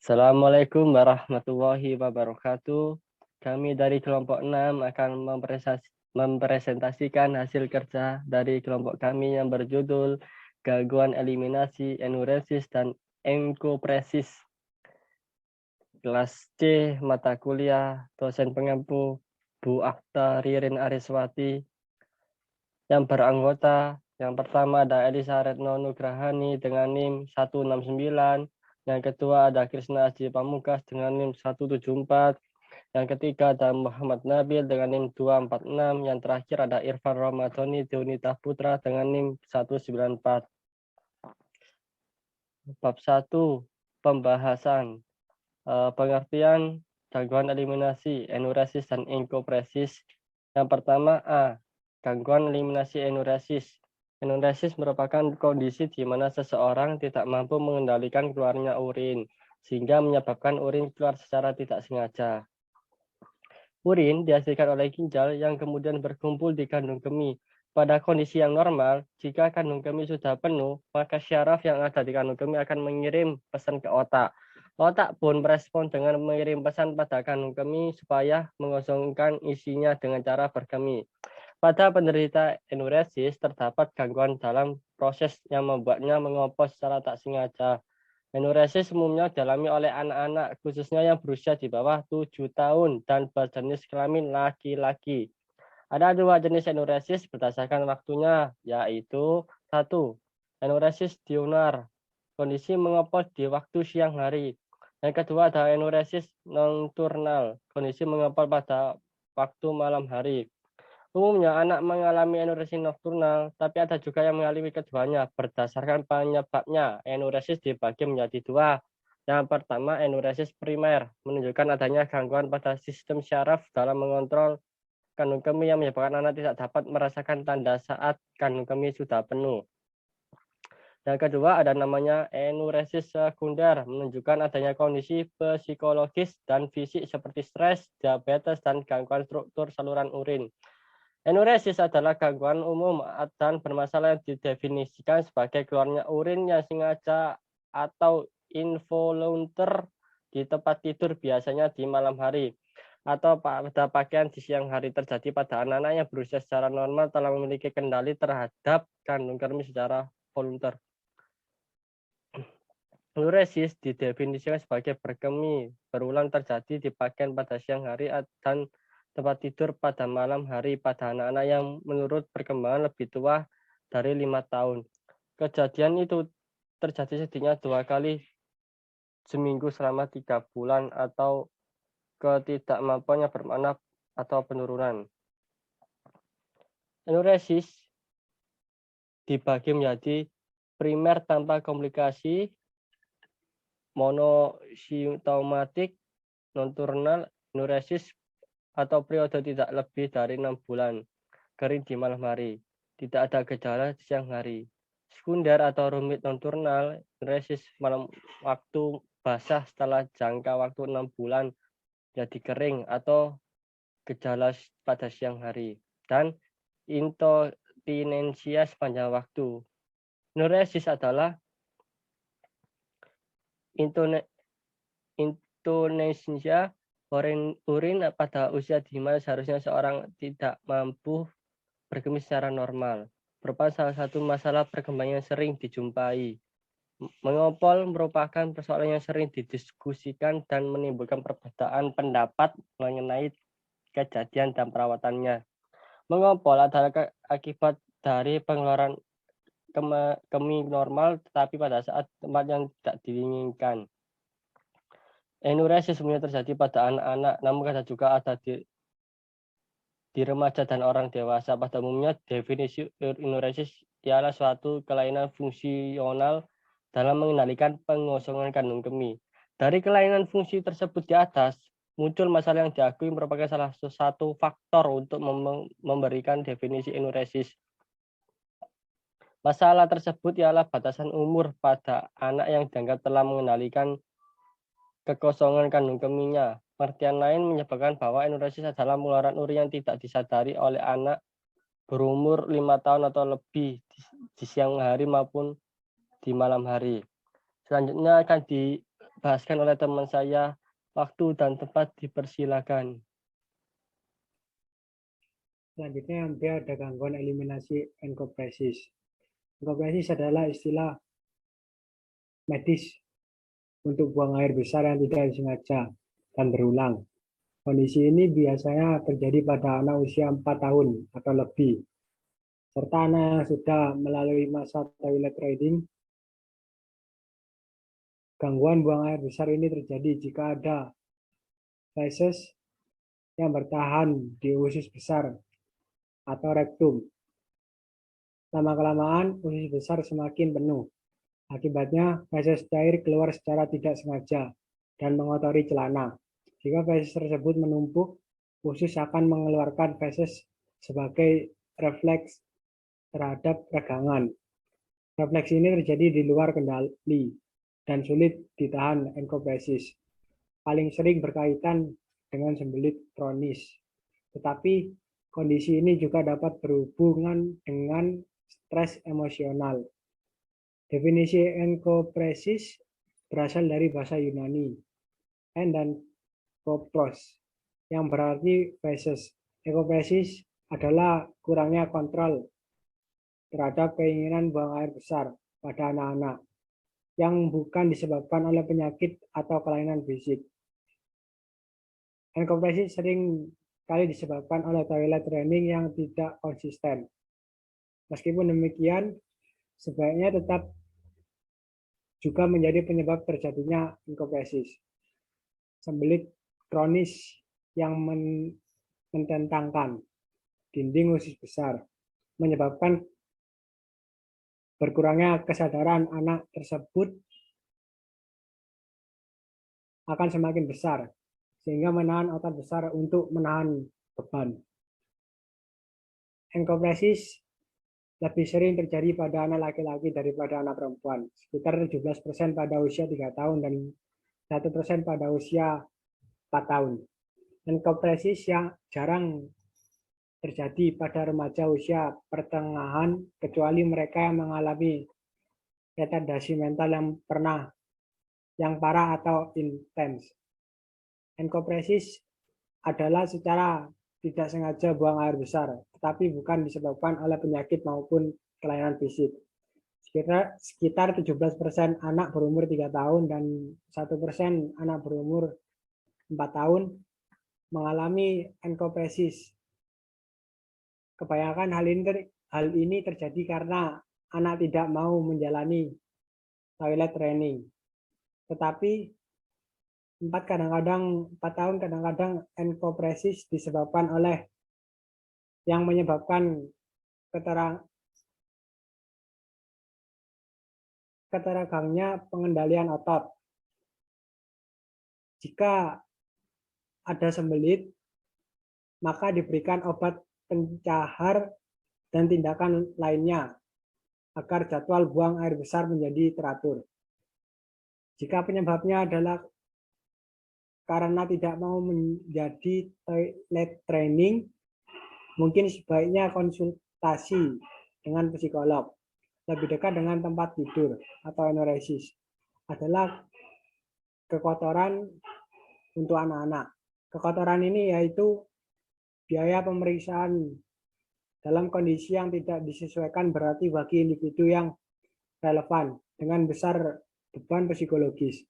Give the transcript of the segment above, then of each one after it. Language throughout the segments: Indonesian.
Assalamualaikum warahmatullahi wabarakatuh. Kami dari kelompok 6 akan mempresentasikan hasil kerja dari kelompok kami yang berjudul Gangguan Eliminasi Enuresis dan Enkopresis. Kelas C, mata kuliah, dosen pengampu Bu Akta Ririn Ariswati. Yang beranggota, yang pertama ada Elisa Retno Nugrahani dengan NIM 169. Yang kedua ada Krisna Aji Pamukas dengan NIM 174. Yang ketiga ada Muhammad Nabil dengan NIM 246. Yang terakhir ada Irfan Ramadhani Deunita Putra dengan NIM 194. Bab 1, pembahasan. Pengertian gangguan eliminasi, enuresis, dan enkopresis. Yang pertama A. Gangguan eliminasi enuresis. Enuresis merupakan kondisi di mana seseorang tidak mampu mengendalikan keluarnya urin, sehingga menyebabkan urin keluar secara tidak sengaja. Urin dihasilkan oleh ginjal yang kemudian berkumpul di kandung kemih. Pada kondisi yang normal, jika kandung kemih sudah penuh, maka syaraf yang ada di kandung kemih akan mengirim pesan ke otak. Otak pun merespon dengan mengirim pesan pada kandung kemih supaya mengosongkan isinya dengan cara berkemih. Pada penderita enuresis terdapat gangguan dalam proses yang membuatnya mengompos secara tak sengaja. Enuresis umumnya dialami oleh anak-anak, khususnya yang berusia di bawah 7 tahun dan berjenis kelamin laki-laki. Ada dua jenis enuresis berdasarkan waktunya, yaitu 1. Enuresis diurnar, kondisi mengompos di waktu siang hari. Yang kedua ada enuresis nokturnal, kondisi mengompos pada waktu malam hari. Umumnya anak mengalami enuresis nokturnal, tapi ada juga yang mengalami keduanya. Berdasarkan penyebabnya, enuresis dibagi menjadi dua. Yang pertama, enuresis primer, menunjukkan adanya gangguan pada sistem syaraf dalam mengontrol kandung kemih yang menyebabkan anak tidak dapat merasakan tanda saat kandung kemih sudah penuh. Yang kedua ada namanya enuresis sekunder, menunjukkan adanya kondisi psikologis dan fisik seperti stres, diabetes, dan gangguan struktur saluran urin. Enuresis adalah gangguan umum dan bermasalah yang didefinisikan sebagai keluarnya urin yang sengaja atau involunter di tempat tidur, biasanya di malam hari, atau pada pakaian di siang hari. Terjadi pada anak-anak yang berusia secara normal telah memiliki kendali terhadap kandung kemih secara volunter. Enuresis didefinisikan sebagai berkemih berulang terjadi di pakaian pada siang hari dan tempat tidur pada malam hari pada anak-anak yang menurut perkembangan lebih tua dari 5 tahun. Kejadian itu terjadi setidaknya 2 kali seminggu selama 3 bulan atau ketidakmampuan yang bermakna atau penurunan. Enuresis dibagi menjadi primer tanpa komplikasi, monosimptomatik, nokturnal, enuresis atau periode tidak lebih dari 6 bulan, kering di malam hari, tidak ada gejala di siang hari. Sekunder atau rumit nokturnal, enuresis malam waktu basah setelah jangka waktu 6 bulan jadi kering atau gejala pada siang hari. Dan inkontinensia sepanjang waktu. Enuresis adalah inkontinensia urin pada usia di mana seharusnya seorang tidak mampu berkemih secara normal. Merupakan salah satu masalah perkembangan yang sering dijumpai. Mengompol merupakan persoalan yang sering didiskusikan dan menimbulkan perbedaan pendapat mengenai kejadian dan perawatannya. Mengompol adalah akibat dari pengeluaran kemih normal tetapi pada saat tempat yang tidak diinginkan. Enuresis sebenarnya terjadi pada anak-anak, namun kadang juga ada di remaja dan orang dewasa. Pada umumnya, definisi enuresis ialah suatu kelainan fungsional dalam mengendalikan pengosongan kandung kemih. Dari kelainan fungsi tersebut di atas, muncul masalah yang diakui merupakan salah satu faktor untuk memberikan definisi enuresis. Masalah tersebut ialah batasan umur pada anak yang dianggap telah mengendalikan kekosongan kandung kemihnya. Pengertian lain menyebutkan bahwa enuresis adalah pengeluaran urin yang tidak disadari oleh anak berumur 5 tahun atau lebih di siang hari maupun di malam hari. Selanjutnya akan dibahaskan oleh teman saya. Waktu dan tempat dipersilakan. Selanjutnya yang B ada gangguan eliminasi enkopresis. Enkopresis adalah istilah medis untuk buang air besar yang tidak disengaja dan berulang. Kondisi ini biasanya terjadi pada anak usia 4 tahun atau lebih, serta anak yang sudah melalui masa toilet training. Gangguan buang air besar ini terjadi jika ada feses yang bertahan di usus besar atau rektum. Lama-kelamaan usus besar semakin penuh. Akibatnya feses cair keluar secara tidak sengaja dan mengotori celana. Jika feses tersebut menumpuk, usus akan mengeluarkan feses sebagai refleks terhadap regangan. Refleks ini terjadi di luar kendali dan sulit ditahan enkopresis. Paling sering berkaitan dengan sembelit kronis. Tetapi kondisi ini juga dapat berhubungan dengan stres emosional. Definisi enkopresis berasal dari bahasa Yunani, en dan kopros, yang berarti feses. Enkopresis adalah kurangnya kontrol terhadap keinginan buang air besar pada anak-anak yang bukan disebabkan oleh penyakit atau kelainan fisik. Enkopresis sering kali disebabkan oleh toilet training yang tidak konsisten. Meskipun demikian, sebaiknya tetap juga menjadi penyebab terjadinya enkopresis. Sembelit kronis yang mententangkan dinding usus besar menyebabkan berkurangnya kesadaran anak tersebut akan semakin besar, sehingga menahan otot besar untuk menahan beban. Enkopresis lebih sering terjadi pada anak laki-laki daripada anak perempuan, sekitar 17% pada usia 3 tahun dan 1% pada usia 4 tahun. Enkopresis yang jarang terjadi pada remaja usia pertengahan, kecuali mereka yang mengalami retardasi mental yang parah atau intens. Enkopresis adalah secara tidak sengaja buang air besar, tetapi bukan disebabkan oleh penyakit maupun kelainan fisik. Sekitar 17% anak berumur 3 tahun dan 1% anak berumur 4 tahun mengalami enkopresis. Kebanyakan hal ini terjadi karena anak tidak mau menjalani toilet training. Tetapi 4 tahun kadang-kadang enkopresis disebabkan oleh yang menyebabkan keteragangnya pengendalian otot. Jika ada sembelit, maka diberikan obat pencahar dan tindakan lainnya agar jadwal buang air besar menjadi teratur. Jika penyebabnya adalah karena tidak mau menjadi toilet training, mungkin sebaiknya konsultasi dengan psikolog. Lebih dekat dengan tempat tidur atau enuresis adalah kekotoran untuk anak-anak. Kekotoran ini yaitu biaya pemeriksaan dalam kondisi yang tidak disesuaikan berarti bagi individu yang relevan dengan besar beban psikologis.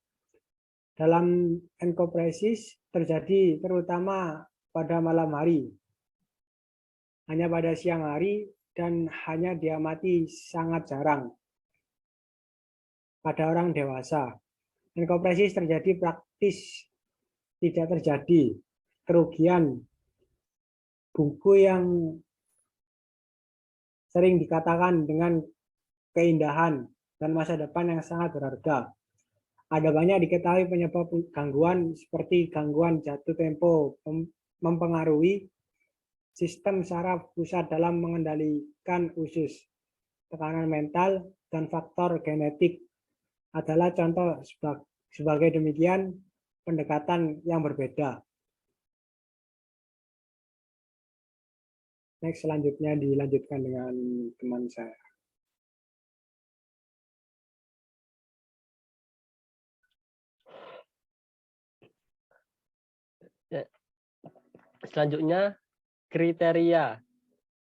Dalam enkopresis terjadi terutama pada malam hari, hanya pada siang hari, dan hanya diamati sangat jarang pada orang dewasa. Enkopresis terjadi praktis tidak terjadi. Kerugian buku yang sering dikatakan dengan keindahan dan masa depan yang sangat berharga. Ada banyak diketahui penyebab gangguan seperti gangguan jatuh tempo mempengaruhi sistem saraf pusat dalam mengendalikan usus, tekanan mental, dan faktor genetik adalah contoh sebagai demikian pendekatan yang berbeda. Next, selanjutnya dilanjutkan dengan teman saya. Selanjutnya, kriteria.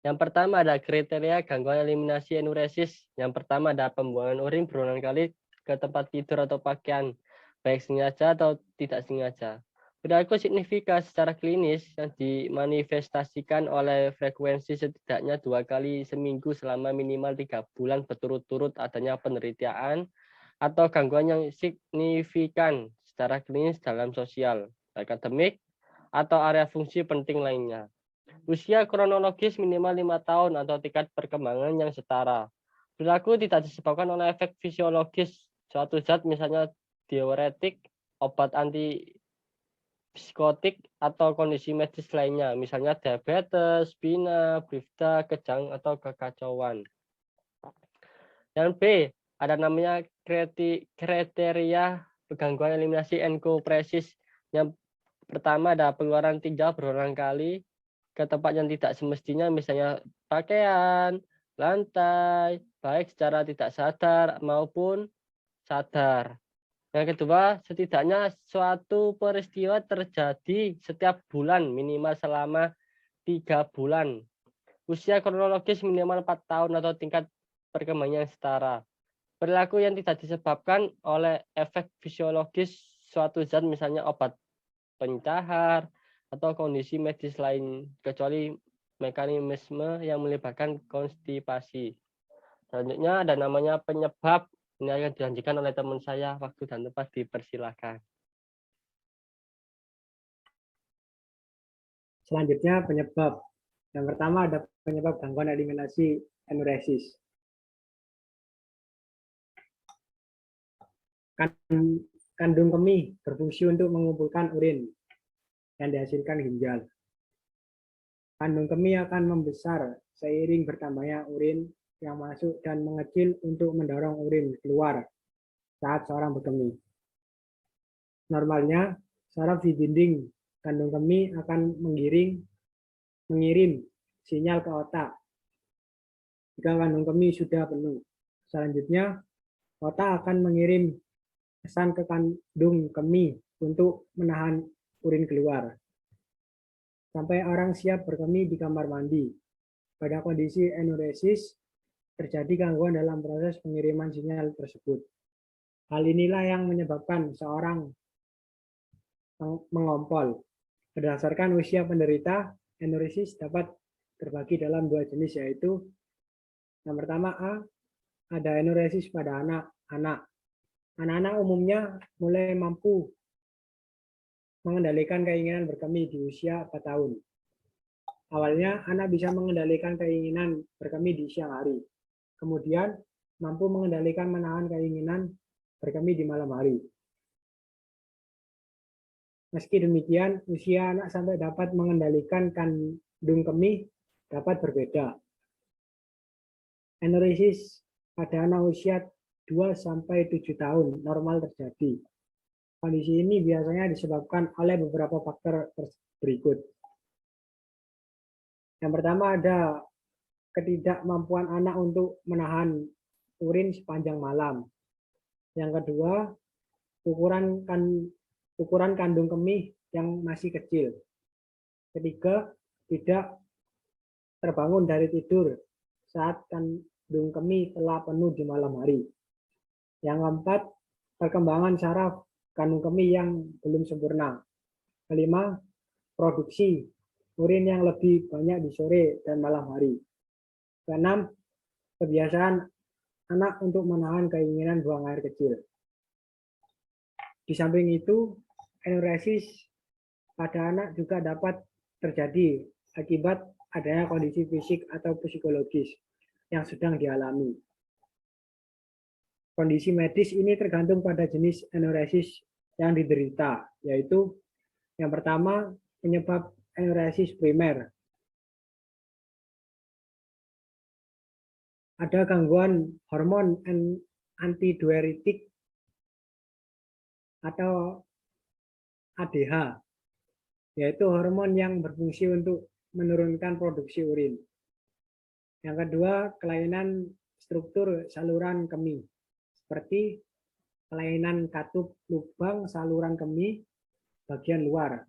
Yang pertama ada kriteria gangguan eliminasi enuresis. Yang pertama ada pembuangan urin berulang kali ke tempat tidur atau pakaian, baik sengaja atau tidak sengaja. Perilaku signifikan secara klinis yang dimanifestasikan oleh frekuensi setidaknya 2 kali seminggu selama minimal 3 bulan berturut-turut adanya penelitian atau gangguan yang signifikan secara klinis dalam sosial, akademik, atau area fungsi penting lainnya. Usia kronologis minimal 5 tahun atau tingkat perkembangan yang setara. Perilaku tidak disebabkan oleh efek fisiologis suatu zat, misalnya diuretik, obat antipsikotik, atau kondisi medis lainnya, misalnya diabetes, pina, brifda, kejang, atau kekacauan. Yang B, ada namanya kriteria gangguan eliminasi enkopresis. Yang pertama ada pengeluaran tinja berulang kali ke tempat yang tidak semestinya, misalnya pakaian, lantai, baik secara tidak sadar maupun sadar. Yang kedua, setidaknya suatu peristiwa terjadi setiap bulan minimal selama 3 bulan. Usia kronologis minimal 4 tahun atau tingkat perkembangan yang setara. Perilaku yang tidak disebabkan oleh efek fisiologis suatu zat, misalnya obat pencahar atau kondisi medis lain, kecuali mekanisme yang melibatkan konstipasi. Selanjutnya ada namanya penyebab. Ini akan dilanjutkan oleh teman saya. Waktu dan tempat dipersilahkan. Selanjutnya penyebab. Yang pertama ada penyebab gangguan eliminasi enuresis. Kandung kemih berfungsi untuk mengumpulkan urin yang dihasilkan ginjal. Kandung kemih akan membesar seiring bertambahnya urin yang masuk dan mengecil untuk mendorong urin keluar saat seorang berkemih. Normalnya, saraf di dinding kandung kemih akan mengirim sinyal ke otak jika kandung kemih sudah penuh. Selanjutnya, otak akan mengirim pesan ke kandung kemih untuk menahan urin keluar sampai orang siap berkemih di kamar mandi. Pada kondisi enuresis, terjadi gangguan dalam proses pengiriman sinyal tersebut. Hal inilah yang menyebabkan seorang mengompol. Berdasarkan usia penderita, enuresis dapat terbagi dalam 2 jenis, yaitu yang pertama A, ada enuresis pada anak-anak. Anak-anak umumnya mulai mampu mengendalikan keinginan berkemih di usia 4 tahun. Awalnya, anak bisa mengendalikan keinginan berkemih di siang hari. Kemudian, mampu mengendalikan menahan keinginan berkemih di malam hari. Meski demikian, usia anak sampai dapat mengendalikan kandung kemih dapat berbeda. Enuresis pada anak usia 2-7 tahun normal terjadi. Kondisi ini biasanya disebabkan oleh beberapa faktor berikut. Yang pertama ada ketidakmampuan anak untuk menahan urin sepanjang malam. Yang kedua, ukuran kandung kemih yang masih kecil. Ketiga, tidak terbangun dari tidur saat kandung kemih telah penuh di malam hari. Yang keempat, perkembangan saraf kandung kemih yang belum sempurna. Kelima, produksi urin yang lebih banyak di sore dan malam hari. Keenam, kebiasaan anak untuk menahan keinginan buang air kecil. Di samping itu, enuresis pada anak juga dapat terjadi akibat adanya kondisi fisik atau psikologis yang sedang dialami. Kondisi medis ini tergantung pada jenis enuresis yang diderita, yaitu yang pertama, penyebab enuresis primer. Ada gangguan hormon antidiuretik atau ADH, yaitu hormon yang berfungsi untuk menurunkan produksi urin. Yang kedua, kelainan struktur saluran kemih, seperti kelainan katup lubang saluran kemih bagian luar,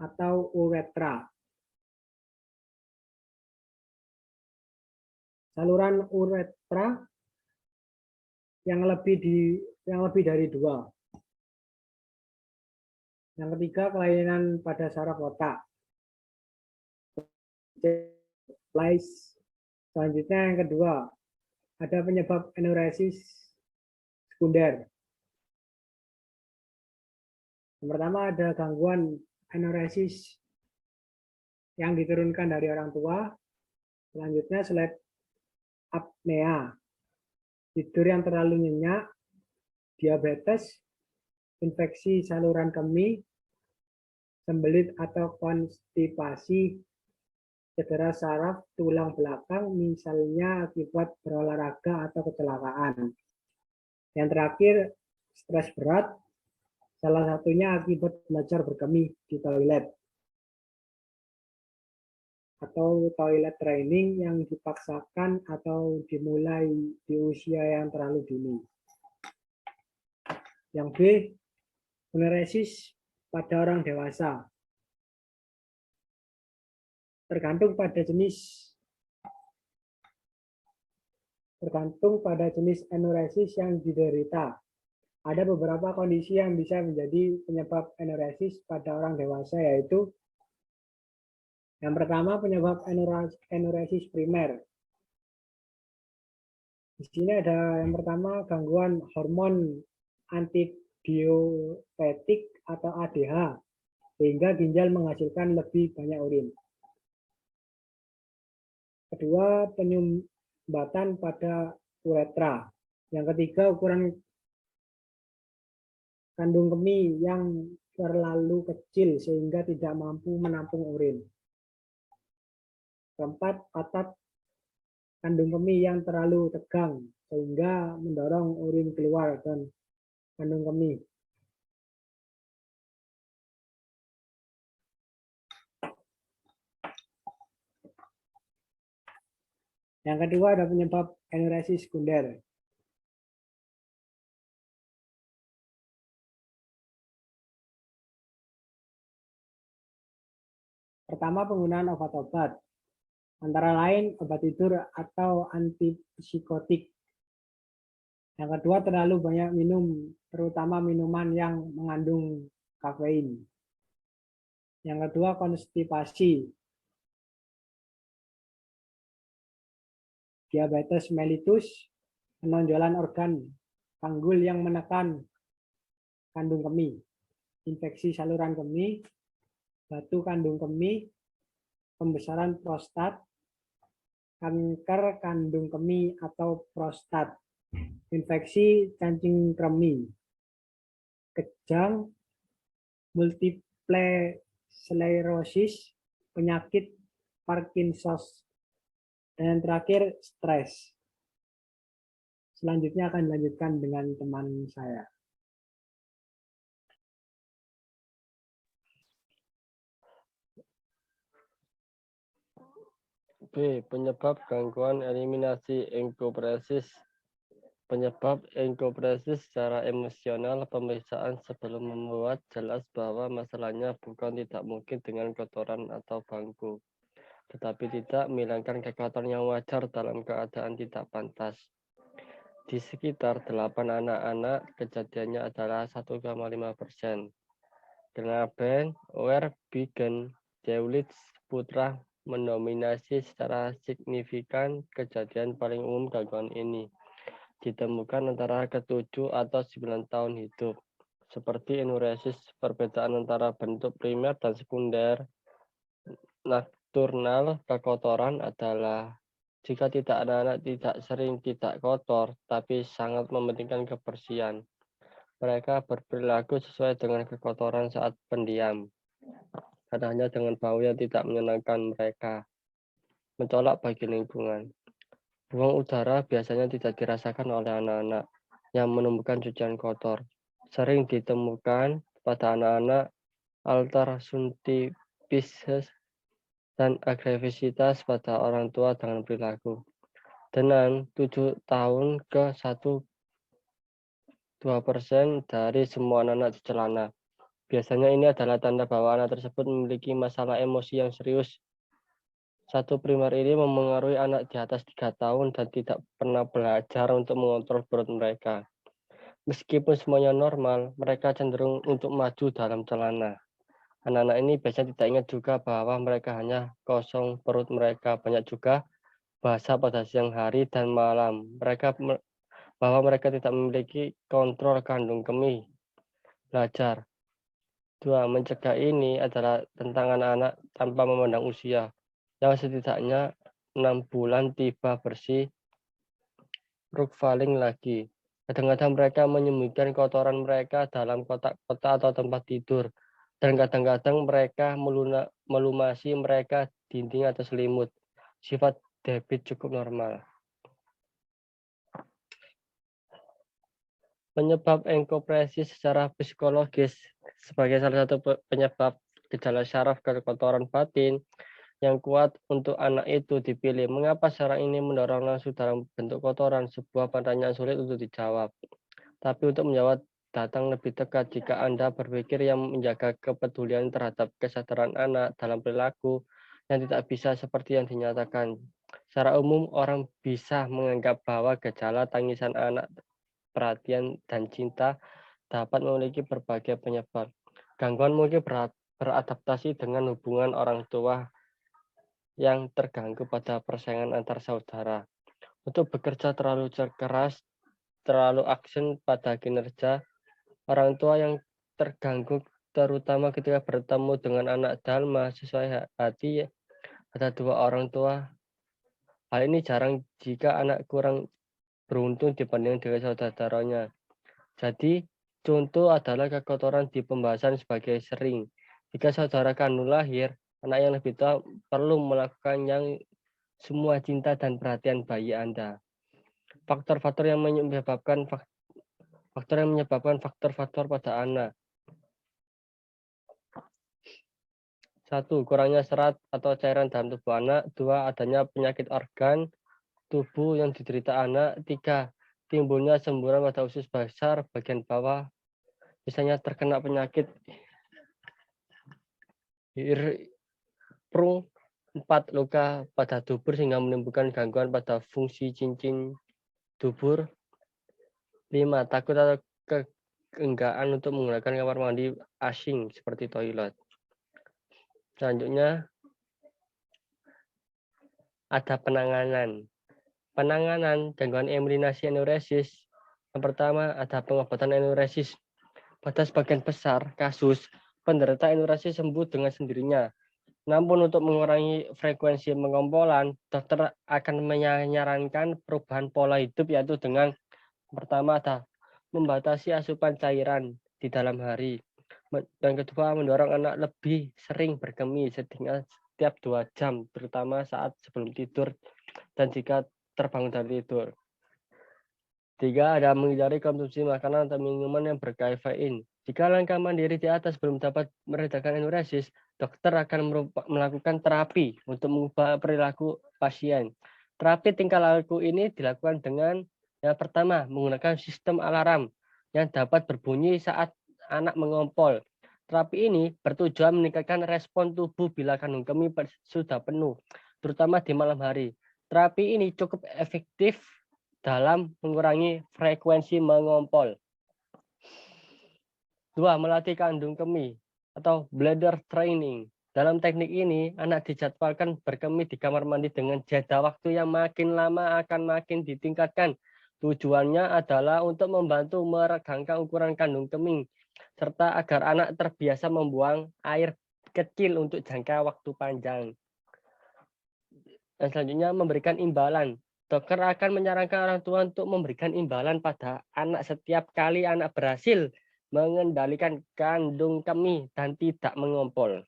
atau uretra. Saluran uretra yang lebih dari 2. Yang ketiga, kelainan pada saraf otak. Selanjutnya yang kedua, ada penyebab enuresis sekunder. Yang pertama ada gangguan enuresis yang diturunkan dari orang tua. Selanjutnya sleep apnea, tidur yang terlalu nyenyak, diabetes, infeksi saluran kemih, sembelit atau konstipasi, cedera saraf tulang belakang, misalnya akibat berolahraga atau kecelakaan. Yang terakhir, stres berat, salah satunya akibat belajar berkemih di toilet atau toilet training yang dipaksakan atau dimulai di usia yang terlalu dini. Yang B, enuresis pada orang dewasa. Tergantung pada jenis enuresis yang diderita. Ada beberapa kondisi yang bisa menjadi penyebab enuresis pada orang dewasa, yaitu yang pertama penyebab enuresis primer. Di sini ada yang pertama gangguan hormon antidiotetik atau ADH, sehingga ginjal menghasilkan lebih banyak urin. Kedua, penyumbatan pada uretra. Yang ketiga, ukuran kandung kemih yang terlalu kecil sehingga tidak mampu menampung urin. Keempat, otot kandung kemih yang terlalu tegang sehingga mendorong urin keluar dan kandung kemih. Yang kedua ada penyebab enuresis sekunder. Pertama, penggunaan obat-obat, antara lain obat tidur atau antipsikotik. Yang kedua, terlalu banyak minum, terutama minuman yang mengandung kafein. Yang kedua, konstipasi. Diabetes mellitus, penonjolan organ panggul yang menekan kandung kemih, infeksi saluran kemih, batu kandung kemih, pembesaran prostat, kanker kandung kemih atau prostat, infeksi cacing kremi, kejang, multiple sclerosis, penyakit Parkinson, dan yang terakhir stres. Selanjutnya akan dilanjutkan dengan teman saya. B. Penyebab gangguan eliminasi enkopresis. Penyebab enkopresis secara emosional. Pemeriksaan sebelum membuat jelas bahwa masalahnya bukan tidak mungkin dengan kotoran atau bangku, tetapi tidak menghilangkan kekuatan yang wajar dalam keadaan tidak pantas. Di sekitar 8 anak-anak, kejadiannya adalah 1,5%. Knaben, Verbigen, Dewlitz, Putra mendominasi secara signifikan. Kejadian paling umum gangguan ini ditemukan antara ke-7 atau 9 tahun hidup. Seperti enuresis, perbedaan antara bentuk primer dan sekunder nocturnal kekotoran adalah jika anak-anak tidak sering tidak kotor, tapi sangat mementingkan kebersihan. Mereka berperilaku sesuai dengan kekotoran saat pendiam, dan hanya dengan bau yang tidak menyenangkan mereka. Mencolok bagi lingkungan. Buang udara biasanya tidak dirasakan oleh anak-anak yang menemukan cucian kotor. Sering ditemukan pada anak-anak altersuntivitas dan agresivitas pada orang tua dengan perilaku. Dengan 7 tahun ke 2% dari semua anak di celana. Biasanya ini adalah tanda bahwa anak tersebut memiliki masalah emosi yang serius. Satu primer ini memengaruhi anak di atas 3 tahun dan tidak pernah belajar untuk mengontrol perut mereka. Meskipun semuanya normal, mereka cenderung untuk maju dalam celana. Anak-anak ini biasanya tidak ingat juga bahwa mereka hanya kosong perut mereka. Banyak juga basah pada siang hari dan malam. Bahwa mereka tidak memiliki kontrol kandung kemih. Belajar. 2. Mencegah ini adalah tentang anak-anak tanpa memandang usia. Yang setidaknya 6 bulan tiba bersih rugvaling lagi. Kadang-kadang mereka menyembunyikan kotoran mereka dalam kotak-kotak atau tempat tidur. Dan kadang-kadang mereka melumasi mereka dinding atau selimut. Sifat debit cukup normal. Penyebab enkopresis secara psikologis sebagai salah satu penyebab gejala syaraf kekotoran batin yang kuat untuk anak itu dipilih. Mengapa syaraf ini mendorong langsung dalam bentuk kotoran? Sebuah pertanyaan sulit untuk dijawab. Tapi untuk menjawab datang lebih dekat jika Anda berpikir yang menjaga kepedulian terhadap kesadaran anak dalam perilaku yang tidak bisa seperti yang dinyatakan. Secara umum, orang bisa menganggap bahwa gejala tangisan anak, perhatian, dan cinta dapat memiliki berbagai penyebab. Gangguan mungkin beradaptasi dengan hubungan orang tua yang terganggu pada persaingan antar saudara. Untuk bekerja terlalu keras, terlalu aksen pada kinerja, orang tua yang terganggu terutama ketika bertemu dengan anak dalma sesuai hati ada dua orang tua. Hal ini jarang jika anak kurang beruntung dibanding dengan saudara-saudaranya. Jadi, contoh adalah kekotoran di pembahasan sebagai sering. Jika saudara kandung lahir, anak yang lebih tua perlu melakukan yang semua cinta dan perhatian bayi Anda. Faktor-faktor yang menyebabkan faktor-faktor pada anak. 1. Kurangnya serat atau cairan dalam tubuh anak. 2. Adanya penyakit organ tubuh yang diderita anak. 3. Timbulnya semburan pada usus besar bagian bawah. Misalnya terkena penyakit Hirschsprung. 4. Luka pada dubur sehingga menimbulkan gangguan pada fungsi cincin dubur. 5. Takut atau keenggaan untuk menggunakan kamar mandi asing seperti toilet. Selanjutnya ada penanganan. Penanganan gangguan eliminasi enuresis. Yang pertama ada pengobatan enuresis. Pada sebagian besar kasus, penderita enuresis sembuh dengan sendirinya. Namun untuk mengurangi frekuensi pengompolan, dokter akan menyarankan perubahan pola hidup yaitu dengan pertama ada membatasi asupan cairan di dalam hari. Yang kedua, mendorong anak lebih sering berkemih setidaknya setiap 2 jam, terutama saat sebelum tidur dan jika terbangun dari tidur. 3. Ada menghindari konsumsi makanan atau minuman yang berkafein. Jika langkah mandiri di atas belum dapat meredakan enuresis, dokter akan melakukan terapi untuk mengubah perilaku pasien. Terapi tingkah laku ini dilakukan dengan yang pertama, menggunakan sistem alarm yang dapat berbunyi saat anak mengompol. Terapi ini bertujuan meningkatkan respon tubuh bila kandung kemih sudah penuh, terutama di malam hari. Terapi ini cukup efektif dalam mengurangi frekuensi mengompol. 2. Melatih kandung kemih atau bladder training. Dalam teknik ini, anak dijadwalkan berkemih di kamar mandi dengan jeda waktu yang makin lama akan makin ditingkatkan. Tujuannya adalah untuk membantu meregangkan ukuran kandung kemih, serta agar anak terbiasa membuang air kecil untuk jangka waktu panjang. Dan selanjutnya memberikan imbalan. Dokter akan menyarankan orang tua untuk memberikan imbalan pada anak setiap kali anak berhasil mengendalikan kandung kemih dan tidak mengompol.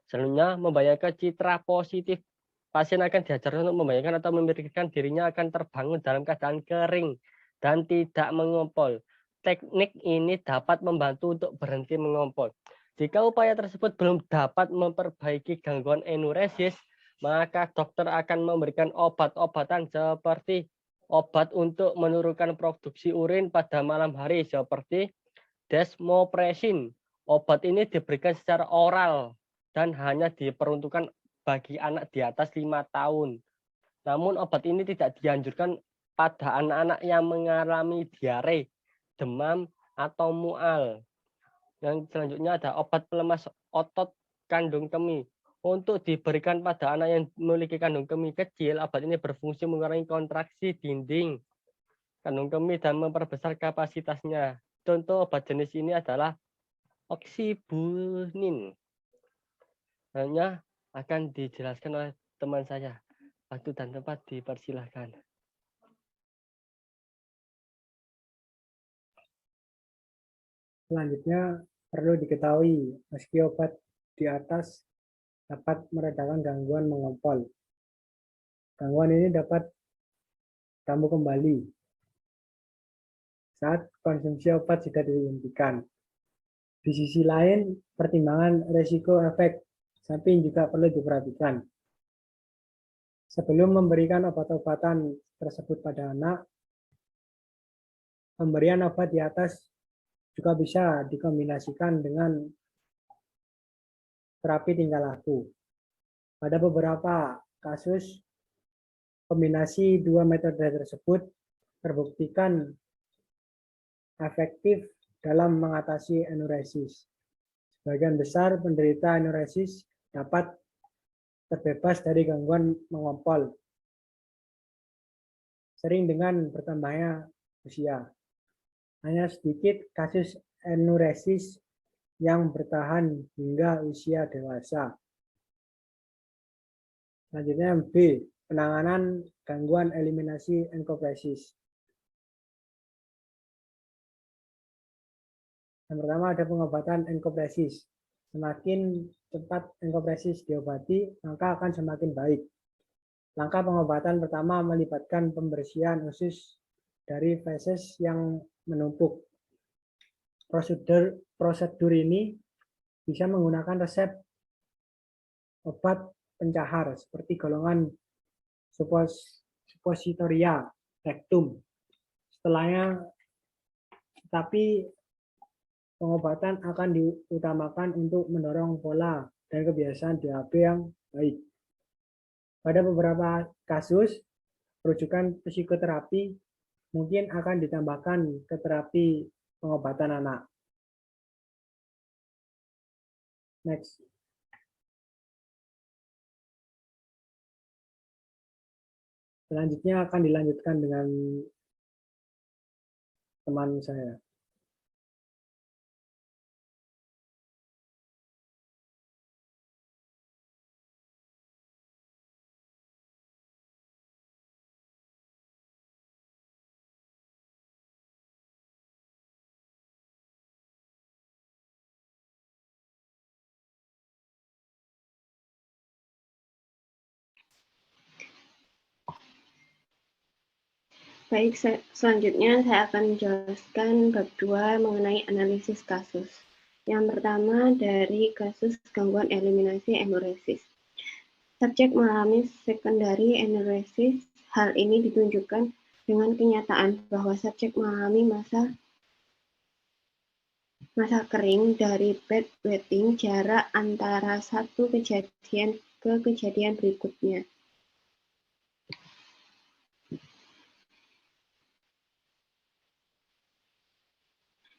Selanjutnya, membayangkan citra positif. Pasien akan diajarkan untuk membayangkan atau memikirkan dirinya akan terbangun dalam keadaan kering dan tidak mengompol. Teknik ini dapat membantu untuk berhenti mengompol. Jika upaya tersebut belum dapat memperbaiki gangguan enuresis, maka dokter akan memberikan obat-obatan seperti obat untuk menurunkan produksi urin pada malam hari seperti desmopressin. Obat ini diberikan secara oral dan hanya diperuntukkan bagi anak di atas 5 tahun. Namun obat ini tidak dianjurkan pada anak-anak yang mengalami diare, demam, atau mual. Yang selanjutnya ada obat pelemas otot kandung kemih. Untuk diberikan pada anak yang memiliki kandung kemih kecil, obat ini berfungsi mengurangi kontraksi dinding kandung kemih dan memperbesar kapasitasnya. Contoh obat jenis ini adalah oksibunin. Hanya akan dijelaskan oleh teman saya. Waktu dan tempat dipersilahkan. Selanjutnya perlu diketahui, meski obat di atas dapat meredakan gangguan mengompol, gangguan ini dapat kambuh kembali saat konsumsi obat sudah dihentikan. Di sisi lain, pertimbangan resiko efek samping juga perlu diperhatikan. Sebelum memberikan obat-obatan tersebut pada anak, pemberian obat di atas juga bisa dikombinasikan dengan terapi tingkah laku. Pada beberapa kasus, kombinasi dua metode tersebut terbuktikan efektif dalam mengatasi enuresis. Sebagian besar penderita enuresis dapat terbebas dari gangguan mengompol, sering dengan bertambahnya usia. Hanya sedikit kasus enuresis yang bertahan hingga usia dewasa. Selanjutnya B, penanganan gangguan eliminasi enkopresis. Yang pertama ada pengobatan enkopresis. Semakin cepat enkopresis diobati, maka akan semakin baik. Langkah pengobatan pertama melibatkan pembersihan usus dari feses yang menumpuk. Prosedur ini bisa menggunakan resep obat pencahar seperti golongan suppositoria, rectum. Setelahnya, tetapi pengobatan akan diutamakan untuk mendorong pola dan kebiasaan DAB yang baik. Pada beberapa kasus, rujukan psikoterapi mungkin akan ditambahkan ke terapi pengobatan anak. Next. Selanjutnya akan dilanjutkan dengan teman saya. Baik, selanjutnya saya akan menjelaskan bab 2 mengenai analisis kasus. Yang pertama dari kasus gangguan eliminasi enuresis. Subjek mengalami secondary enuresis. Hal ini ditunjukkan dengan kenyataan bahwa subjek mengalami masa kering dari bedwetting jarak antara satu kejadian ke kejadian berikutnya.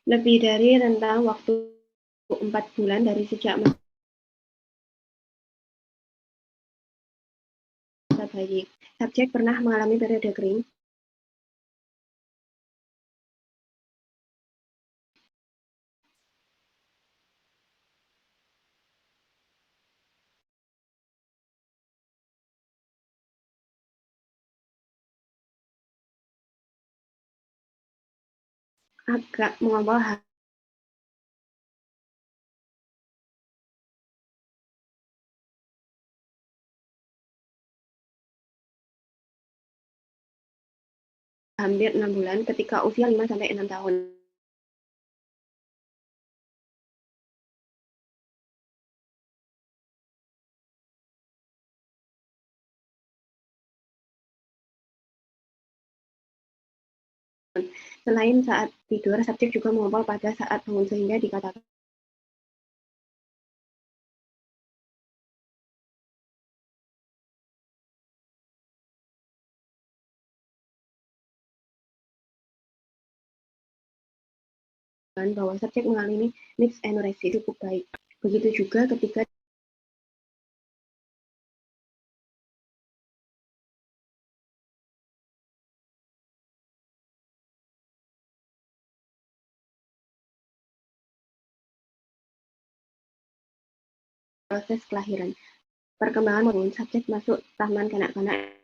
Lebih dari rentang waktu 4 bulan dari sejak masa bayi. Subjek pernah mengalami periode kering agak mengompol hampir 6 bulan ketika usia 5-6 tahun. Selain saat tidur, subjek juga mengompol pada saat bangun sehingga dikatakan bahwa subjek mengalami mixed enuresis cukup baik. Begitu juga ketika proses kelahiran. Perkembangan hormon subjek masuk taman kanak-kanak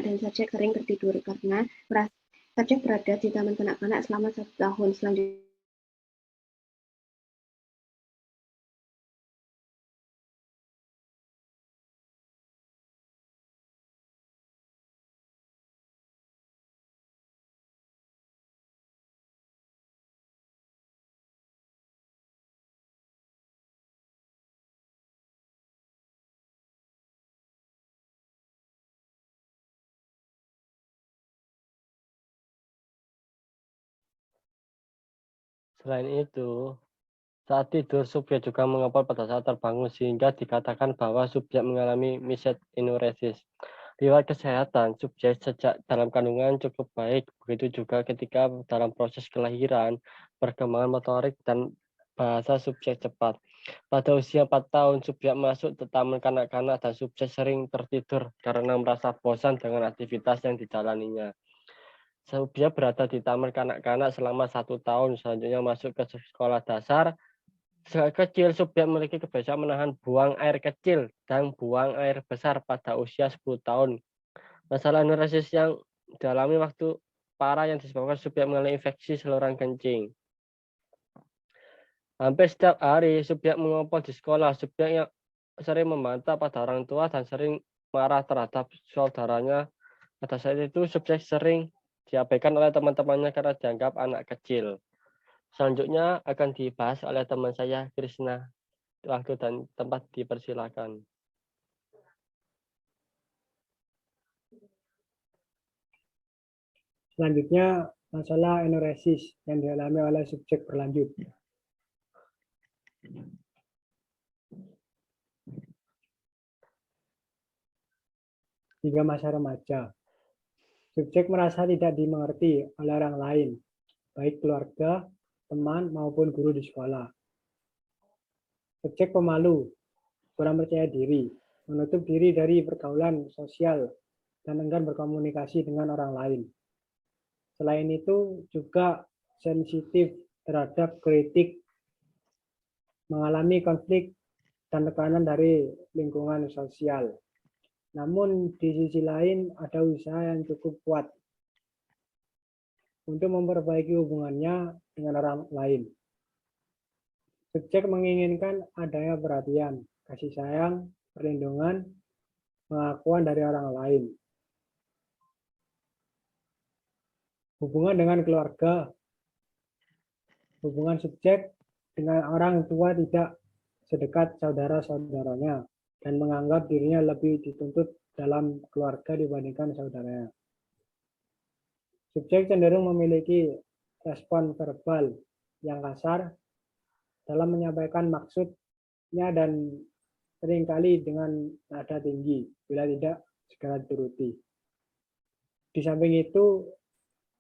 dan subjek sering tertidur karena subjek berada di taman kanak-kanak selama 1 tahun. Selanjutnya Selain itu, saat tidur subjek juga mengompol pada saat terbangun sehingga dikatakan bahwa subjek mengalami mixed enuresis. Riwayat kesehatan subjek sejak dalam kandungan cukup baik, begitu juga ketika dalam proses kelahiran, perkembangan motorik dan bahasa subjek cepat. Pada usia 4 tahun, subjek masuk ke taman kanak-kanak dan subjek sering tertidur karena merasa bosan dengan aktivitas yang dijalaninya. Subjek berada di taman kanak-kanak selama 1 tahun, selanjutnya masuk ke sekolah dasar. Sejak kecil, subjek memiliki kebiasaan menahan buang air kecil dan buang air besar pada usia 10 tahun. Masalah enuresis yang dialami waktu parah yang disebabkan subjek mengalami infeksi saluran kencing. Hampir setiap hari, subjek mengompol di sekolah. Subjek yang sering membantah pada orang tua dan sering marah terhadap saudaranya. Pada saat itu, subjek sering diabaikan oleh teman-temannya karena dianggap anak kecil. Selanjutnya akan dibahas oleh teman saya, Krisna. Waktu dan tempat dipersilakan. Selanjutnya, masalah enuresis yang dialami oleh subjek berlanjut. Hingga masa remaja, subjek merasa tidak dimengerti oleh orang lain, baik keluarga, teman, maupun guru di sekolah. Subjek pemalu, kurang percaya diri, menutup diri dari pergaulan sosial, dan enggan berkomunikasi dengan orang lain. Selain itu, juga sensitif terhadap kritik, mengalami konflik dan tekanan dari lingkungan sosial. Namun di sisi lain ada usaha yang cukup kuat untuk memperbaiki hubungannya dengan orang lain. Subjek menginginkan adanya perhatian, kasih sayang, perlindungan, pengakuan dari orang lain. Hubungan dengan keluarga, hubungan subjek dengan orang tua tidak sedekat saudara-saudaranya dan menganggap dirinya lebih dituntut dalam keluarga dibandingkan saudaranya. Subjek cenderung memiliki respon verbal yang kasar dalam menyampaikan maksudnya dan seringkali dengan nada tinggi bila tidak segera dituruti. Di samping itu,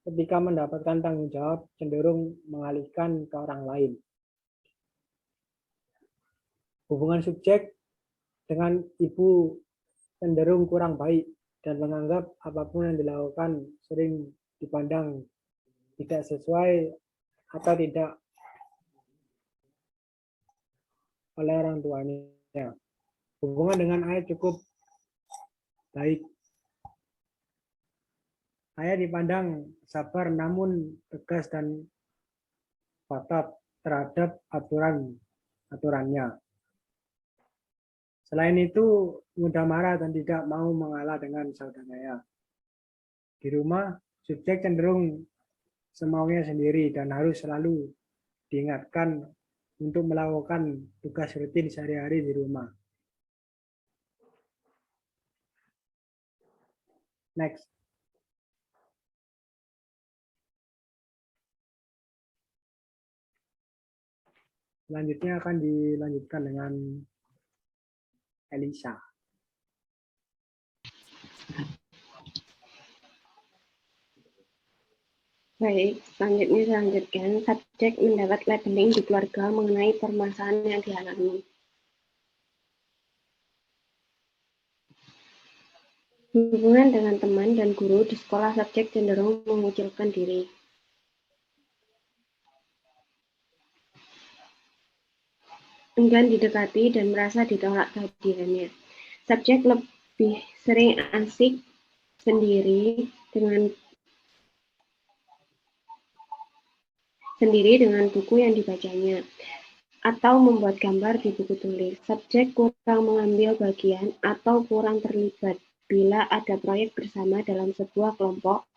ketika mendapatkan tanggung jawab cenderung mengalihkan ke orang lain. Hubungan subjek dengan ibu cenderung kurang baik dan menganggap apapun yang dilakukan sering dipandang tidak sesuai atau tidak oleh orang tuanya. Hubungan dengan ayah cukup baik. Ayah dipandang sabar namun tegas dan patuh terhadap aturannya. Selain itu, mudah marah dan tidak mau mengalah dengan saudaranya. Di rumah, Subjek cenderung semaunya sendiri dan harus selalu diingatkan untuk melakukan tugas rutin sehari-hari di rumah. Next. Selanjutnya akan dilanjutkan dengan Elisa. Baik, selanjutnya saya lanjutkan. Subjek mendapat labeling di keluarga mengenai permasalahan yang dialami. Hubungan dengan teman dan guru di sekolah, subjek cenderung mengucilkan diri. Enggan didekati dan merasa ditolak kehadirannya. Subjek lebih sering asik sendiri dengan buku yang dibacanya, atau membuat gambar di buku tulis. Subjek kurang mengambil bagian atau kurang terlibat bila ada proyek bersama dalam sebuah kelompok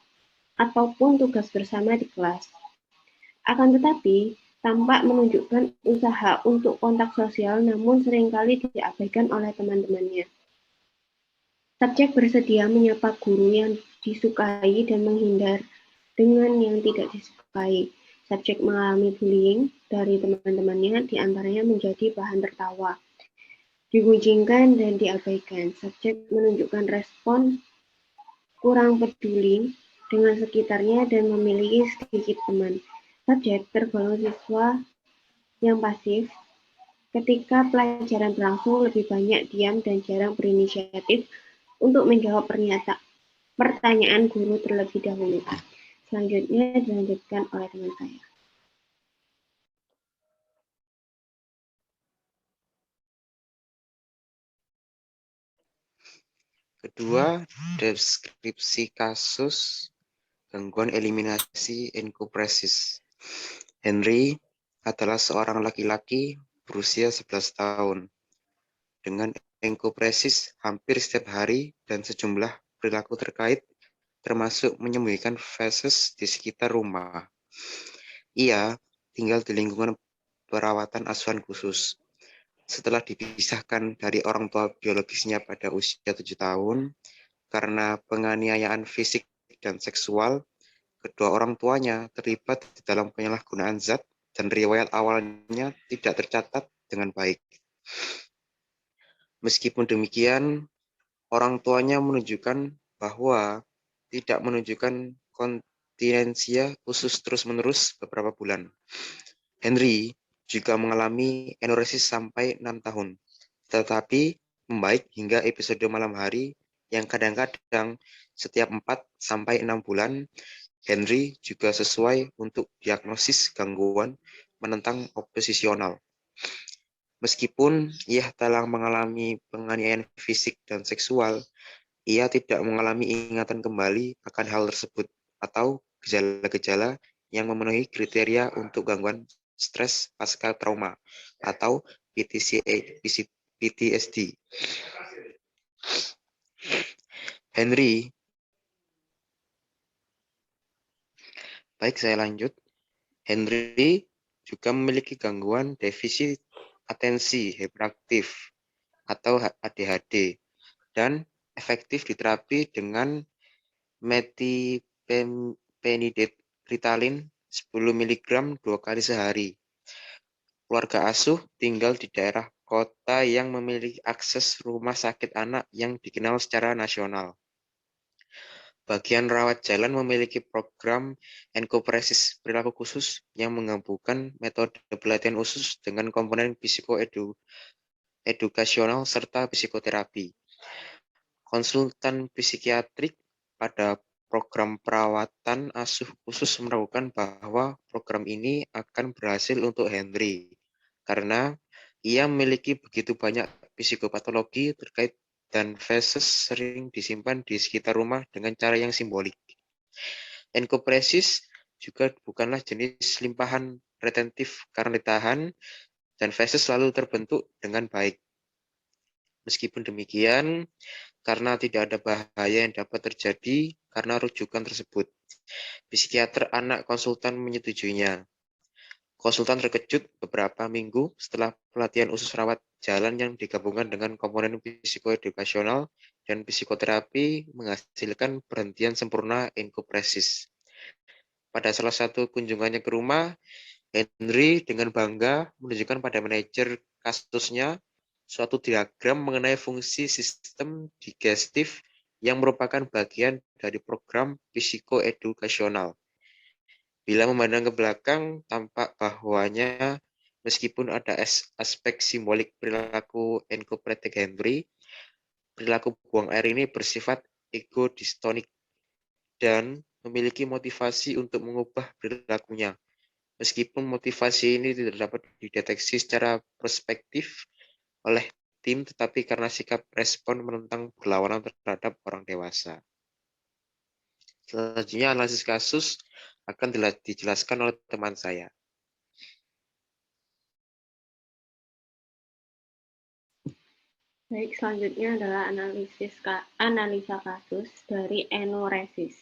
ataupun tugas bersama di kelas. Akan tetapi, tampak menunjukkan usaha untuk kontak sosial namun seringkali diabaikan oleh teman-temannya. Subjek bersedia menyapa guru yang disukai dan menghindar dengan yang tidak disukai. Subjek mengalami bullying dari teman-temannya, diantaranya menjadi bahan tertawa, diguncingkan dan diabaikan. Subjek menunjukkan respon kurang peduli dengan sekitarnya dan memiliki sedikit teman. Subjek tergolong siswa yang pasif. Ketika pelajaran berlangsung, lebih banyak diam dan jarang berinisiatif untuk menjawab pertanyaan guru terlebih dahulu. Selanjutnya dilanjutkan oleh teman saya. Kedua, deskripsi kasus gangguan eliminasi enkopresis. Henry adalah seorang laki-laki berusia 11 tahun dengan enkopresis hampir setiap hari dan sejumlah perilaku terkait termasuk menyembunyikan feses di sekitar rumah. Ia tinggal di lingkungan perawatan asuhan khusus. Setelah dipisahkan dari orang tua biologisnya pada usia 7 tahun, karena penganiayaan fisik dan seksual, kedua orang tuanya terlibat di dalam penyalahgunaan zat dan riwayat awalnya tidak tercatat dengan baik. Meskipun demikian, orang tuanya menunjukkan bahwa tidak menunjukkan kontinensia usus terus-menerus beberapa bulan. Henry juga mengalami enuresis sampai 6 tahun, tetapi membaik hingga episode malam hari yang kadang-kadang setiap 4-6 bulan. Henry juga sesuai untuk diagnosis gangguan menentang oposisional. Meskipun ia telah mengalami penganiayaan fisik dan seksual, ia tidak mengalami ingatan kembali akan hal tersebut atau gejala-gejala yang memenuhi kriteria untuk gangguan stres pasca trauma atau PTSD. Henry, baik saya lanjut. Henry juga memiliki gangguan defisit atensi hiperaktif atau ADHD dan efektif diterapi dengan methylphenidate Ritalin 10 mg 2 kali sehari. Keluarga asuh tinggal di daerah kota yang memiliki akses rumah sakit anak yang dikenal secara nasional. Bagian rawat jalan memiliki program enkopresis perilaku khusus yang menggabungkan metode pelatihan khusus dengan komponen psikoedukasional serta psikoterapi. Konsultan psikiatrik pada program perawatan asuh khusus meragukan bahwa program ini akan berhasil untuk Henry karena ia memiliki begitu banyak psikopatologi terkait dan feses sering disimpan di sekitar rumah dengan cara yang simbolik. Enkopresis juga bukanlah jenis limpahan retentif karena ditahan dan feses selalu terbentuk dengan baik. Meskipun demikian, karena tidak ada bahaya yang dapat terjadi karena rujukan tersebut. Psikiater anak konsultan menyetujuinya. Konsultan terkejut beberapa minggu setelah pelatihan usus rawat jalan yang digabungkan dengan komponen psikoedukasional dan psikoterapi menghasilkan berhentian sempurna enkopresis. Pada salah satu kunjungannya ke rumah, Henry dengan bangga menunjukkan pada manajer kasusnya suatu diagram mengenai fungsi sistem digestif yang merupakan bagian dari program psikoedukasional. Bila memandang ke belakang, tampak bahwanya meskipun ada aspek simbolik perilaku enkopretik Henry, perilaku buang air ini bersifat ego-distonik dan memiliki motivasi untuk mengubah perilakunya. Meskipun motivasi ini tidak dapat dideteksi secara prospektif oleh tim, tetapi karena sikap respon menentang perlawanan terhadap orang dewasa. Selanjutnya analisis kasus akan dijelaskan oleh teman saya. Baik, selanjutnya adalah analisa kasus dari enuresis.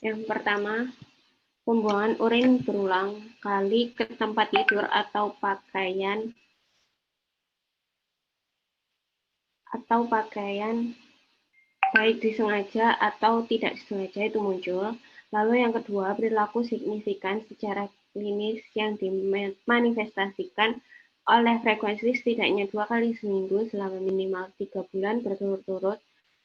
Yang pertama, pembuangan urin berulang kali ke tempat tidur atau pakaian baik disengaja atau tidak disengaja itu muncul. Lalu yang kedua, perilaku signifikan secara klinis yang dimanifestasikan oleh frekuensi setidaknya 2 kali seminggu selama minimal 3 bulan berturut-turut,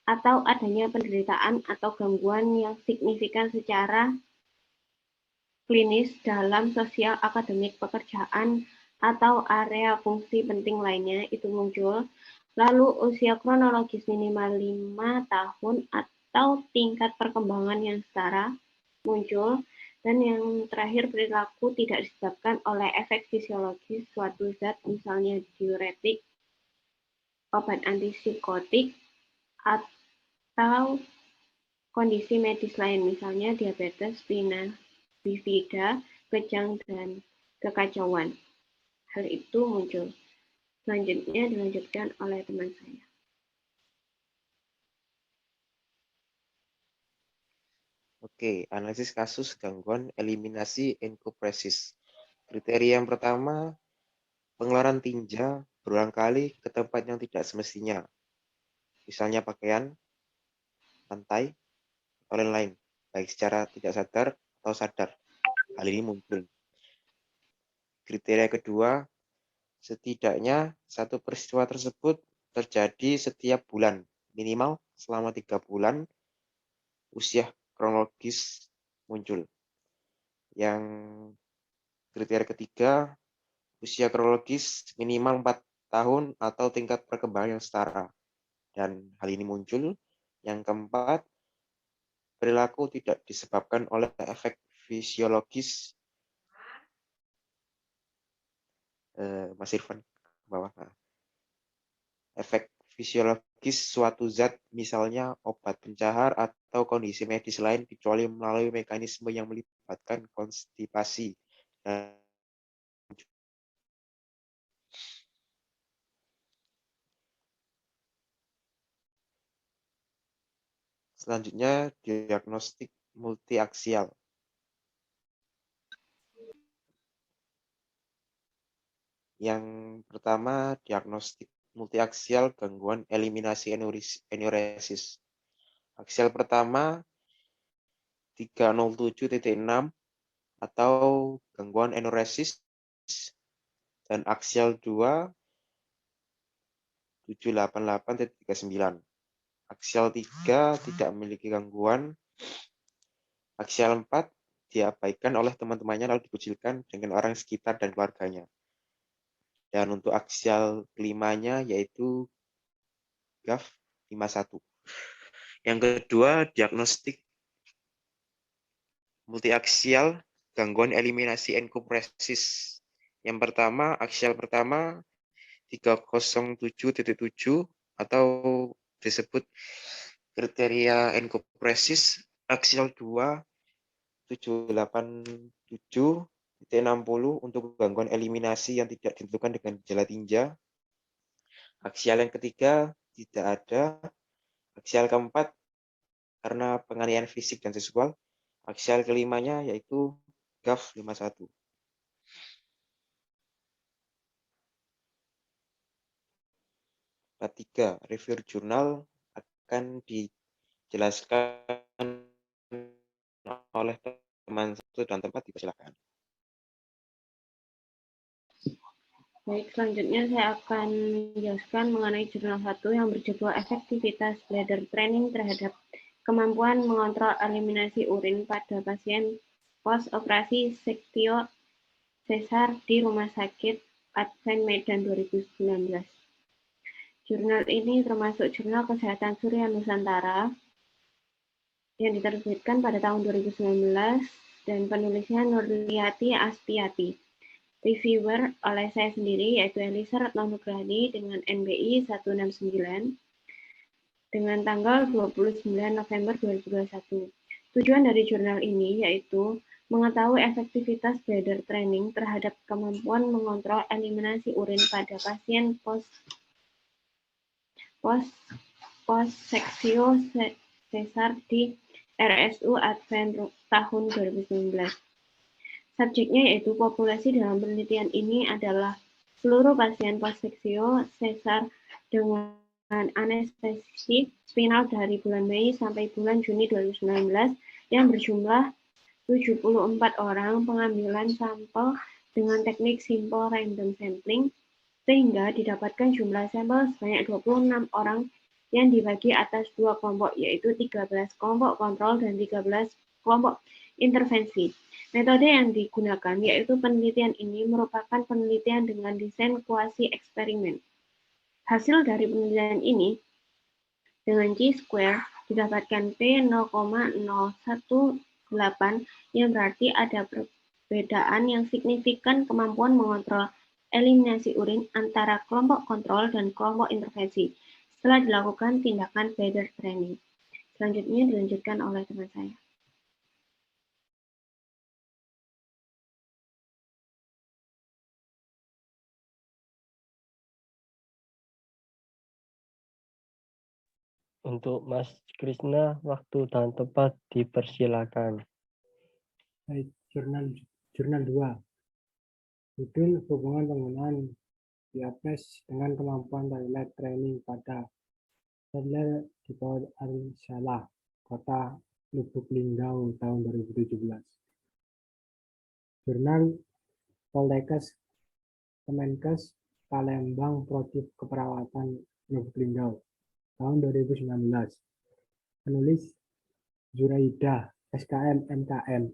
atau adanya penderitaan atau gangguan yang signifikan secara klinis dalam sosial, akademik, pekerjaan, atau area fungsi penting lainnya itu muncul. Lalu usia kronologis minimal 5 tahun atau tingkat perkembangan yang setara muncul. Dan yang terakhir, perilaku tidak disebabkan oleh efek fisiologis suatu zat, misalnya diuretik, obat antipsikotik, atau kondisi medis lain, misalnya diabetes, bifida, kejang, dan kekacauan. Hal itu muncul. Selanjutnya dilanjutkan oleh teman saya. Oke, analisis kasus gangguan eliminasi enkopresis. Kriteria yang pertama, pengeluaran tinja berulang kali ke tempat yang tidak semestinya. Misalnya pakaian, lantai, atau lain-lain, baik secara tidak sadar atau sadar. Hal ini muncul. Kriteria kedua, setidaknya satu peristiwa tersebut terjadi setiap bulan, minimal selama 3 bulan, usia kronologis muncul. Yang kriteria ketiga, usia kronologis minimal 4 tahun atau tingkat perkembangan yang setara. Dan hal ini muncul. Yang keempat, perilaku tidak disebabkan oleh efek fisiologis. Mas Irfan, bawah. Efek fisiologis suatu zat, misalnya obat pencahar atau kondisi medis lain, kecuali melalui mekanisme yang melibatkan konstipasi. Selanjutnya, diagnostik multiaksial. Yang pertama, diagnostik multiaksial gangguan eliminasi enuresis. Aksial pertama 307.6 atau gangguan enuresis, dan aksial 2 788.39. Aksial 3 tidak memiliki gangguan. Aksial 4 diabaikan oleh teman-temannya lalu dikucilkan dengan orang sekitar dan keluarganya. Dan untuk aksial kelimanya yaitu GAF 51. Yang kedua, diagnostik multiaksial gangguan eliminasi enkopresis. Yang pertama, aksial pertama 307.7 atau disebut kriteria enkopresis. Aksial 2 787.60 untuk gangguan eliminasi yang tidak ditentukan dengan gejala tinja. Aksial yang ketiga tidak ada. Aksial keempat karena penganiayaan fisik dan seksual. Aksial kelimanya yaitu GAF 51. Bab 3. Review jurnal akan dijelaskan oleh teman satu dan tempat, dipersilakan. Baik, selanjutnya saya akan menjelaskan mengenai jurnal 1 yang berjudul efektivitas bladder training terhadap kemampuan mengontrol eliminasi urin pada pasien pos operasi sektio sesar di Rumah Sakit Advent Medan 2019. Jurnal ini termasuk Jurnal Kesehatan Surya Nusantara yang diterbitkan pada tahun 2019 dan penulisnya Nurliati Astiati. Reviewer oleh saya sendiri yaitu Elisa Retno-Nugrahani dengan NBI 169 dengan tanggal 29 November 2021. Tujuan dari jurnal ini yaitu mengetahui efektivitas bladder training terhadap kemampuan mengontrol eliminasi urin pada pasien post sektio sesar di RSU Advent tahun 2019. Subjeknya yaitu populasi dalam penelitian ini adalah seluruh pasien post-sektio sesar dengan anestesi spinal dari bulan Mei sampai bulan Juni 2019 yang berjumlah 74 orang, pengambilan sampel dengan teknik simple random sampling sehingga didapatkan jumlah sampel sebanyak 26 orang yang dibagi atas 2 kelompok yaitu 13 kelompok kontrol dan 13 kelompok intervensi. Metode yang digunakan yaitu penelitian ini merupakan penelitian dengan desain kuasi eksperimen. Hasil dari penelitian ini dengan chi-square didapatkan P0,018 yang berarti ada perbedaan yang signifikan kemampuan mengontrol eliminasi urin antara kelompok kontrol dan kelompok intervensi setelah dilakukan tindakan bladder training. Selanjutnya dilanjutkan oleh teman saya. Untuk Mas Krisna, waktu dan tempat dipersilakan. Baik, jurnal 2. Judul hubungan penggunaan diapres dengan kemampuan toilet training pada toddler di Paut Arisalah, Kota Lubuk Linggau tahun 2017. Jurnal Poltekkes Kemenkes Palembang Prodi Keperawatan Lubuk Linggau tahun 2019. Penulis Zuraidah, SKM MKM.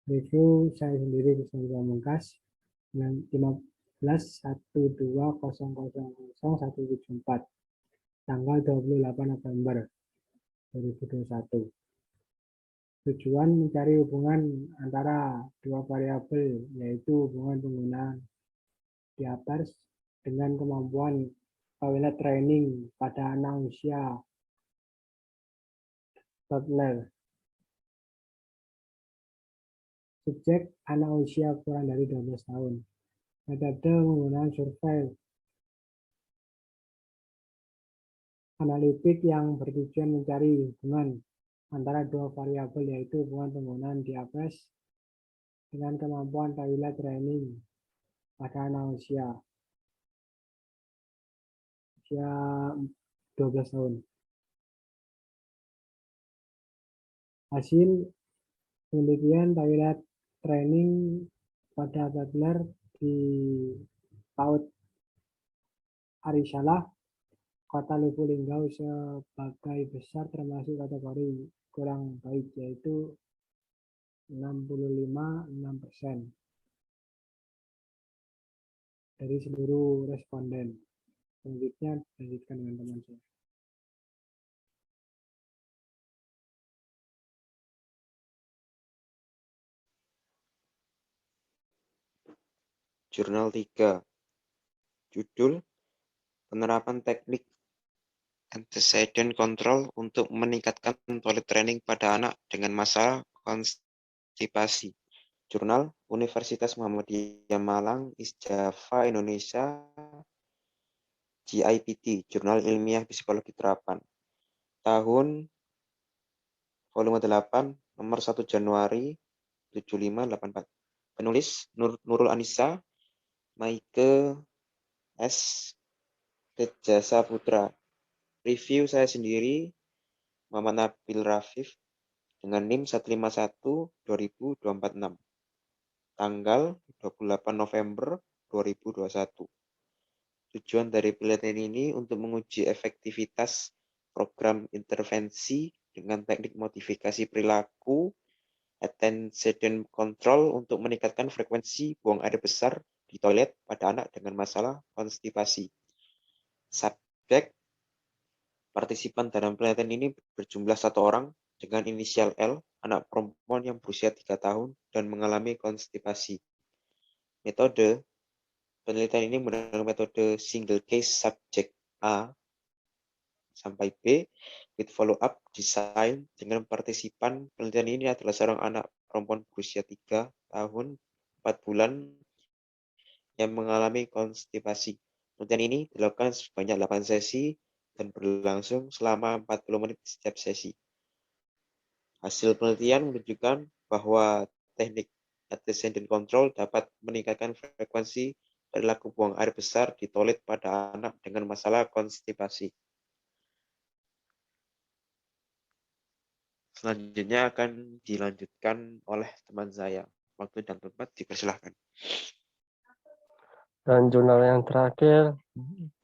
Review saya sendiri Krisna Pamungkas 15/12/000174 tanggal 28 November 2021. Tujuan mencari hubungan antara dua variabel yaitu hubungan penggunaan diapers dengan kemampuan toilet training pada anak usia toddler. Subjek anak usia kurang dari 12 tahun. Metode menggunakan survei analitik yang bertujuan mencari hubungan antara dua variabel yaitu hubungan penggunaan diapers dengan kemampuan toilet training pada anak usia 12 tahun. Hasil penelitian toilet training pada toddler di Paut Arisalah, Kota Lubuk Linggau sebagai besar termasuk kategori kurang baik yaitu 65,6% dari seluruh responden. Selanjutnya dilanjutkan dengan teman saya. Jurnal 3. Judul Penerapan Teknik Antecedent Control untuk meningkatkan toilet training pada anak dengan masalah konstipasi. Jurnal Universitas Muhammadiyah Malang, Java, Indonesia, GIPT, Jurnal Ilmiah Psikologi Terapan, tahun volume 8, nomor 1 Januari 7584. Penulis Nurul Anissa, Maike S. Tejasa Putra. Review saya sendiri, Muhammad Nabil Rafif, dengan NIM 151-2026. Tanggal 28 November 2021. Tujuan dari penelitian ini untuk menguji efektivitas program intervensi dengan teknik modifikasi perilaku, attention control untuk meningkatkan frekuensi buang air besar di toilet pada anak dengan masalah konstipasi. Subjek partisipan dalam penelitian ini berjumlah 1 orang dengan inisial L, anak perempuan yang berusia 3 tahun dan mengalami konstipasi. Metode penelitian ini menggunakan metode single case subject A sampai B with follow-up design dengan partisipan penelitian ini adalah seorang anak perempuan berusia 3 tahun 4 bulan yang mengalami konstipasi. Penelitian ini dilakukan sebanyak 8 sesi dan berlangsung selama 40 menit setiap sesi. Hasil penelitian menunjukkan bahwa teknik attention control dapat meningkatkan frekuensi perilaku buang air besar di toilet pada anak dengan masalah konstipasi. Selanjutnya akan dilanjutkan oleh teman saya. Waktu dan tempat dipersilahkan. Dan jurnal yang terakhir,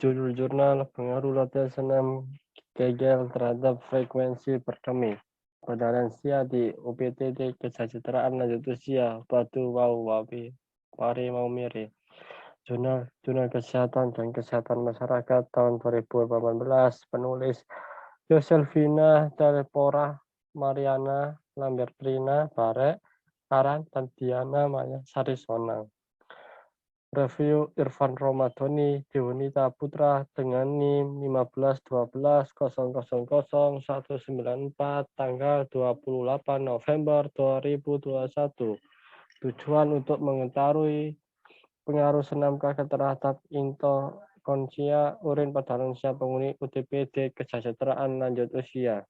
judul jurnal pengaruh latihan senam Kegel terhadap frekuensi berkemi pada lansia di UPTD Kesejahteraan Lanjut Usia Batu Wau Wabi Pari Maumere. Jurnal Kesehatan dan Kesehatan Masyarakat tahun 2018, penulis Yoselvina Telepora Mariana Lambertrina Bare Karan dan Diana Maya Sarisonang. Review Irfan Romadhoni Dewonita Putra dengan NIM 1512000194 tanggal 28 November 2021. Tujuan untuk mengetahui pengaruh senam Kegel terhadap intokonsumsi urin pada lansia penghuni UPTD Kesejahteraan Lanjut Usia.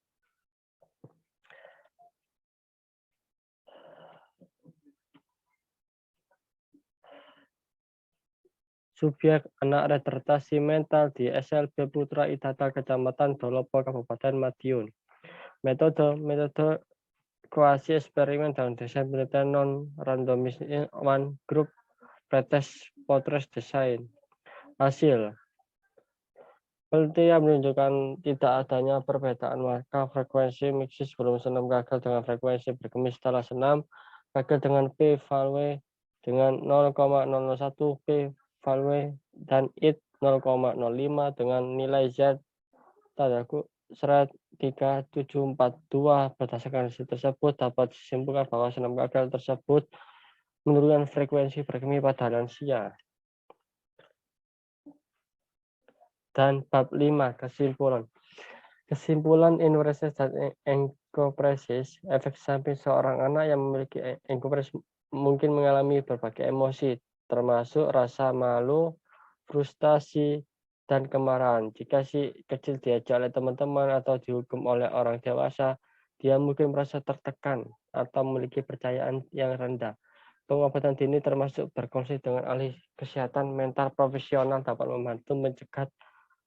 Subjek anak retardasi mental di SLB Putra Idata Kecamatan Dolopo Kabupaten Madiun. Metode kuasi eksperimen dan desain penelitian non randomis one group pretest potret desain. Hasil penelitian menunjukkan tidak adanya perbedaan markah frekuensi miksis volume senam Kegel dengan frekuensi berkemi setelah senam Kegel dengan P value dengan 0,001 P value dan IT 0,05 dengan nilai Z tadaku serat 3742. Berdasarkan hasil tersebut dapat disimpulkan bahwa senam Kegel tersebut menurunkan frekuensi berkemi pada lansia. Dan bab 5 kesimpulan. Kesimpulan enuresis dan enkopresis, efek samping seorang anak yang memiliki enkopresis mungkin mengalami berbagai emosi, termasuk rasa malu, frustasi, dan kemarahan. Jika si kecil diajak oleh teman-teman atau dihukum oleh orang dewasa, dia mungkin merasa tertekan atau memiliki kepercayaan yang rendah. Pengobatan dini termasuk berkongsi dengan ahli kesehatan mental profesional dapat membantu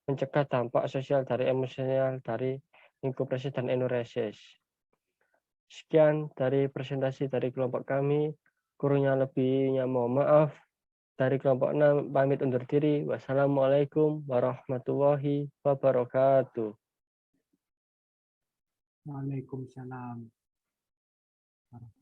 mencegah dampak sosial dari emosional dari enkopresis dan enuresis. Sekian dari presentasi dari kelompok kami. Kurangnya lebihnya mohon maaf. Dari kelompok 6 pamit undur diri. Wassalamualaikum warahmatullahi wabarakatuh. Waalaikumsalam.